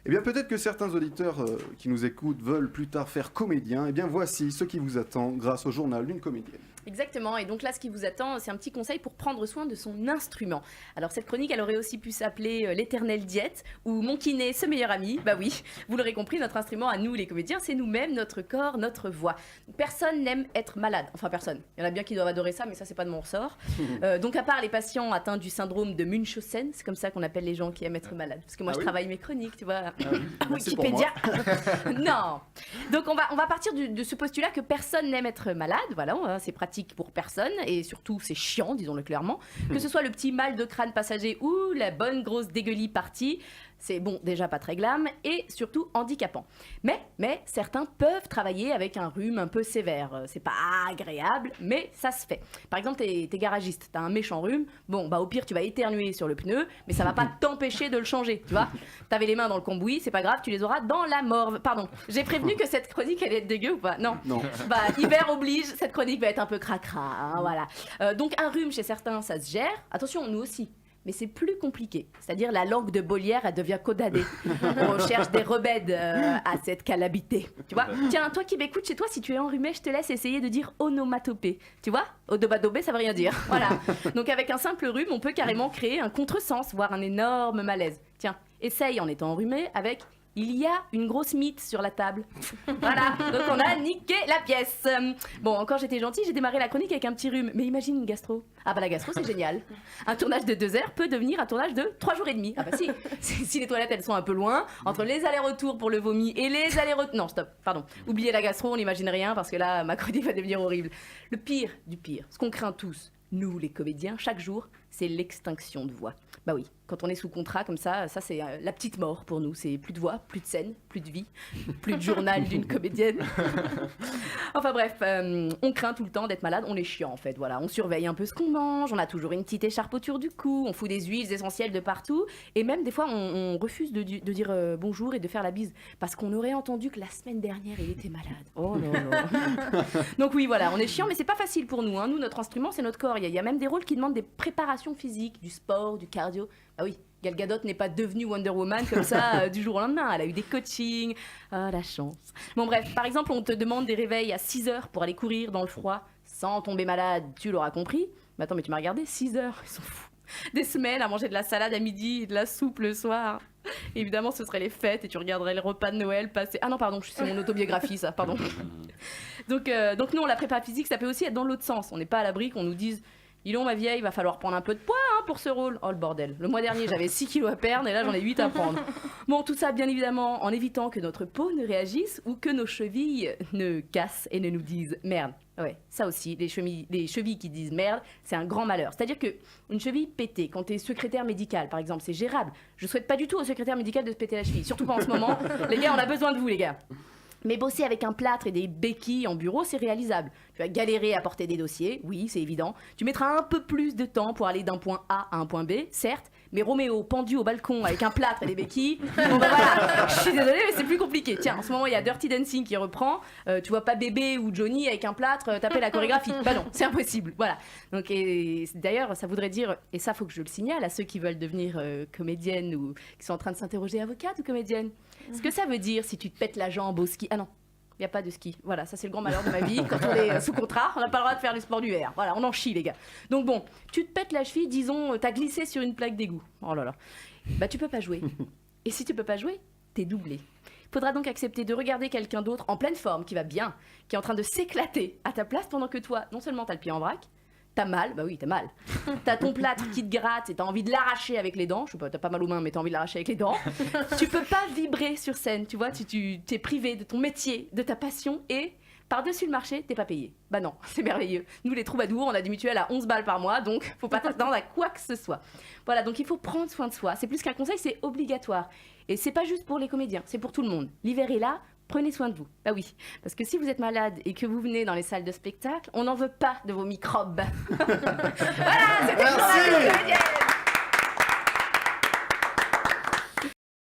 Eh bien, peut-être que certains auditeurs qui nous écoutent veulent plus tard faire comédien. Eh bien, voici ce qui vous attend grâce au journal d'une comédienne. Exactement, et donc là ce qui vous attend, c'est un petit conseil pour prendre soin de son instrument. Alors cette chronique, elle aurait aussi pu s'appeler l'éternelle diète ou mon kiné, ce meilleur ami. Bah oui, vous l'aurez compris, notre instrument à nous les comédiens, c'est nous-mêmes, notre corps, notre voix. Personne n'aime être malade, enfin personne. Il y en a bien qui doivent adorer ça, mais ça c'est pas de mon ressort. Donc à part les patients atteints du syndrome de Munchausen, c'est comme ça qu'on appelle les gens qui aiment être malades. Parce que moi je travaille mes chroniques, tu vois. Wikipédia. Non. Donc on va partir de ce postulat que personne n'aime être malade, voilà, c'est pratique pour personne et surtout c'est chiant, disons-le clairement. Que ce soit le petit mal de crâne passager ou la bonne grosse dégueulie partie, c'est bon, déjà pas très glam et surtout handicapant. Mais certains peuvent travailler avec un rhume un peu sévère. C'est pas agréable, mais ça se fait. Par exemple, t'es garagiste, t'as un méchant rhume, bon, bah au pire, tu vas éternuer sur le pneu, mais ça va pas t'empêcher de le changer, tu vois. T'avais les mains dans le cambouis, c'est pas grave, tu les auras dans la morve. Pardon, j'ai prévenu que cette chronique allait être dégueu ou pas? Non. Bah, hiver oblige, cette chronique va être un peu cracra, hein, voilà. Donc un rhume chez certains, ça se gère. Attention, nous aussi. Mais c'est plus compliqué. C'est-à-dire la langue de Molière, elle devient codadée. On cherche des remèdes à cette calamité. Tu vois? Tiens, toi qui m'écoutes chez toi, si tu es enrhumé, je te laisse essayer de dire onomatopée. Tu vois? Odomadobé, ça veut rien dire. Voilà. Donc avec un simple rhume, on peut carrément créer un contresens, voire un énorme malaise. Tiens, essaye en étant enrhumé avec... Il y a une grosse mythe sur la table. Voilà, donc on a niqué la pièce. Bon, quand j'étais gentille, j'ai démarré la chronique avec un petit rhume. Mais imagine une gastro. Ah bah la gastro, c'est génial. Un tournage de 2 heures peut devenir un tournage de 3 jours et demi. Ah bah si, si les toilettes, elles sont un peu loin, entre les allers-retours pour le vomi et les allers-retours... Non, stop, pardon. Oubliez la gastro, on n'imagine rien parce que là, ma chronique va devenir horrible. Le pire du pire, ce qu'on craint tous, nous les comédiens, chaque jour, c'est l'extinction de voix. Bah oui, quand on est sous contrat comme ça c'est la petite mort pour nous. C'est plus de voix, plus de scène, plus de vie, plus de journal d'une comédienne. Enfin bref, on craint tout le temps d'être malade, on est chiant en fait, voilà. On surveille un peu ce qu'on mange, on a toujours une petite écharpe autour du cou, on fout des huiles essentielles de partout, et même des fois on refuse de dire bonjour et de faire la bise, parce qu'on aurait entendu que la semaine dernière il était malade. Oh non, non. Donc oui, voilà, on est chiant, mais c'est pas facile pour nous, hein. Nous, notre instrument, c'est notre corps. Il y a même des rôles qui demandent des préparations physiques, du sport, du cardio. Ah oui, Gal Gadot n'est pas devenue Wonder Woman comme ça du jour au lendemain. Elle a eu des coachings. Ah, la chance. Bon bref, par exemple, on te demande des réveils à 6 heures pour aller courir dans le froid sans tomber malade. Tu l'auras compris. Mais attends, mais tu m'as regardé, 6 heures, ils sont fous. Des semaines à manger de la salade à midi et de la soupe le soir. Évidemment, ce seraient les fêtes et tu regarderais le repas de Noël passer... Ah non, pardon, c'est mon autobiographie, ça, pardon. Donc nous, la prépa physique, ça peut aussi être dans l'autre sens. On n'est pas à l'abri qu'on nous dise... Dis donc, ma vieille, il va falloir prendre un peu de poids pour ce rôle. Oh le bordel. Le mois dernier, j'avais 6 kilos à perdre et là, j'en ai 8 à prendre. Bon, tout ça, bien évidemment, en évitant que notre peau ne réagisse ou que nos chevilles ne cassent et ne nous disent merde. Ouais, ça aussi, les chevilles qui disent merde, c'est un grand malheur. C'est-à-dire qu'une cheville pétée, quand t'es secrétaire médical, par exemple, c'est gérable. Je souhaite pas du tout au secrétaire médical de se péter la cheville. Surtout pas en ce moment. Les gars, on a besoin de vous, les gars. Mais bosser avec un plâtre et des béquilles en bureau, c'est réalisable. Tu vas galérer à porter des dossiers, oui, c'est évident. Tu mettras un peu plus de temps pour aller d'un point A à un point B, certes. Mais Roméo, pendu au balcon avec un plâtre et des béquilles, bon bah voilà, je suis désolée, mais c'est plus compliqué. Tiens, en ce moment, il y a Dirty Dancing qui reprend. Tu vois pas Bébé ou Johnny avec un plâtre taper la chorégraphie. Bah non, c'est impossible, voilà. Donc, et d'ailleurs, ça voudrait dire, et ça, faut que je le signale à ceux qui veulent devenir comédienne ou qui sont en train de s'interroger, avocate ou comédienne. Ce que ça veut dire si tu te pètes la jambe au ski... Ah non, il n'y a pas de ski. Voilà, ça c'est le grand malheur de ma vie. Quand on est sous contrat, on n'a pas le droit de faire du sport d'hiver. Voilà, on en chie les gars. Donc bon, tu te pètes la cheville, disons, t'as glissé sur une plaque d'égout. Oh là là. Bah tu peux pas jouer. Et si tu peux pas jouer, t'es doublé. Faudra donc accepter de regarder quelqu'un d'autre en pleine forme, qui va bien, qui est en train de s'éclater à ta place pendant que toi, non seulement t'as le pied en vrac, t'as mal, bah oui, t'as mal. T'as ton plâtre qui te gratte et t'as envie de l'arracher avec les dents. Je sais pas, t'as pas mal aux mains, mais t'as envie de l'arracher avec les dents. Tu peux pas vibrer sur scène, tu vois, tu t'es privé de ton métier, de ta passion et par-dessus le marché, t'es pas payé. Bah non, c'est merveilleux. Nous, les troubadours, on a des mutuelles à 11 balles par mois, donc faut pas t'attendre à quoi que ce soit. Voilà, donc il faut prendre soin de soi. C'est plus qu'un conseil, c'est obligatoire. Et c'est pas juste pour les comédiens, c'est pour tout le monde. L'hiver est là. Prenez soin de vous. Bah oui, parce que si vous êtes malade et que vous venez dans les salles de spectacle, on n'en veut pas de vos microbes. Voilà, c'était le journal des comédiennes.